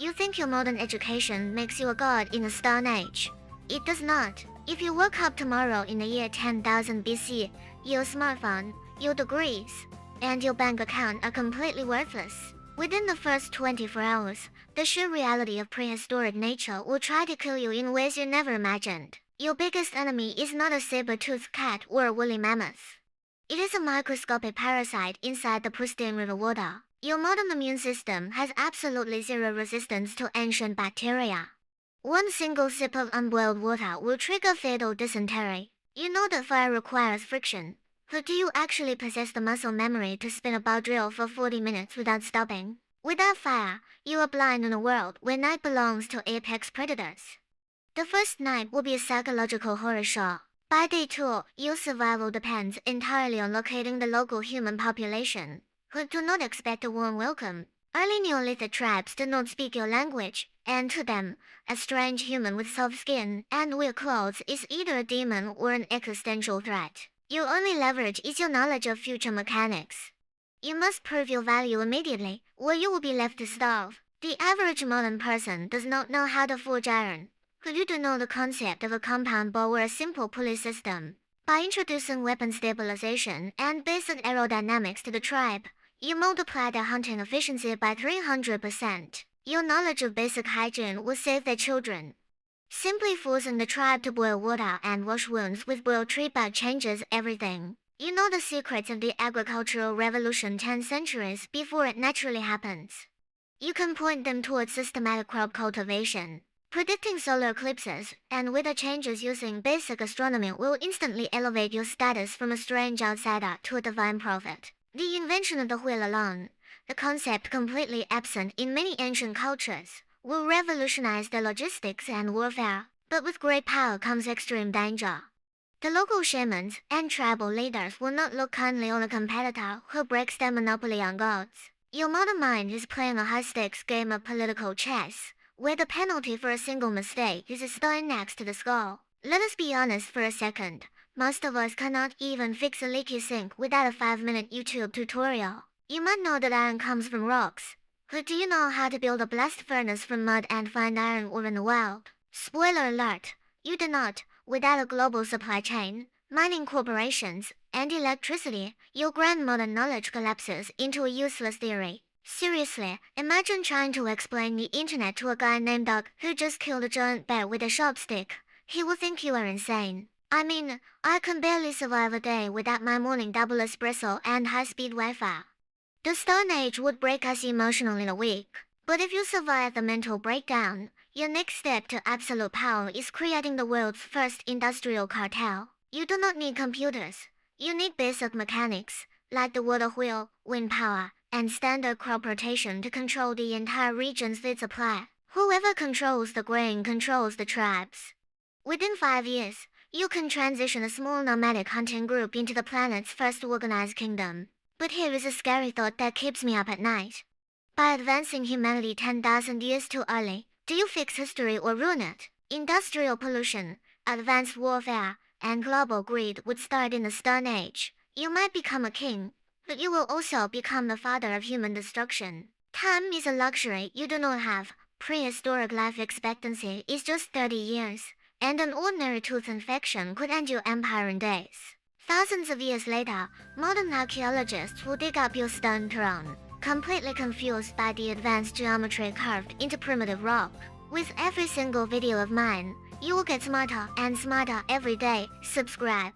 You think your modern education makes you a god in the Stone Age. It does not. If you woke up tomorrow in the year 10,000 BC, your smartphone, your degrees, and your bank account are completely worthless. Within the first 24 hours, the sheer reality of prehistoric nature will try to kill you in ways you never imagined. Your biggest enemy is not a saber-toothed cat or a woolly mammoth. It is a microscopic parasite inside the pristine river water. Your modern immune system has absolutely zero resistance to ancient bacteria. One single sip of unboiled water will trigger fatal dysentery. You know that fire requires friction, but do you actually possess the muscle memory to spin a bow drill for 40 minutes without stopping? Without fire, you are blind in a world where night belongs to apex predators. The first night will be a psychological horror show. By day 2, your survival depends entirely on locating the local human population, who do not expect a warm welcome. Early Neolithic tribes do not speak your language, and to them, a strange human with soft skin and weird clothes is either a demon or an existential threat. Your only leverage is your knowledge of future mechanics. You must prove your value immediately, or you will be left to starve. The average modern person does not know how to forge iron. But you do know the concept of a compound bow or a simple pulley system. By introducing weapon stabilization and basic aerodynamics to the tribe, you multiply their hunting efficiency by 300%. Your knowledge of basic hygiene will save their children. Simply forcing the tribe to boil water and wash wounds with boiled tree bark changes everything. You know the secrets of the agricultural revolution 10 centuries before it naturally happens. You can point them towards systematic crop cultivation. Predicting solar eclipses and weather changes using basic astronomy will instantly elevate your status from a strange outsider to a divine prophet. The invention of the wheel alone, the concept completely absent in many ancient cultures, will revolutionize their logistics and warfare. But with great power comes extreme danger. The local shamans and tribal leaders will not look kindly on a competitor who breaks their monopoly on gods. Your modern mind is playing a high-stakes game of political chess, where the penalty for a single mistake is a stone next to the skull. Let us be honest for a second. Most of us cannot even fix a leaky sink without a 5-minute YouTube tutorial. You might know that iron comes from rocks, but do you know how to build a blast furnace from mud and find iron ore in the wild? Spoiler alert, you do not. Without a global supply chain, mining corporations, and electricity, your grand modern knowledge collapses into a useless theory. Seriously, imagine trying to explain the internet to a guy named Doug who just killed a giant bear with a sharp stick. He will think you are insane. I mean, I can barely survive a day without my morning double espresso and high-speed Wi-Fi. The Stone Age would break us emotionally in a week. But if you survive the mental breakdown, your next step to absolute power is creating the world's first industrial cartel. You do not need computers. You need basic mechanics, like the water wheel, wind power, and standard crop rotation to control the entire region's feed supply. Whoever controls the grain controls the tribes. Within 5 years, you can transition a small nomadic hunting group into the planet's first organized kingdom. But here is a scary thought that keeps me up at night. By advancing humanity 10,000 years too early, do you fix history or ruin it? Industrial pollution, advanced warfare, and global greed would start in the Stone Age. You might become a king, but you will also become the father of human destruction. Time is a luxury you do not have. Prehistoric life expectancy is just 30 years, and an ordinary tooth infection could end your empire in days. Thousands of years later, modern archaeologists will dig up your stone throne, completely confused by the advanced geometry carved into primitive rock. With every single video of mine, you will get smarter and smarter every day. Subscribe.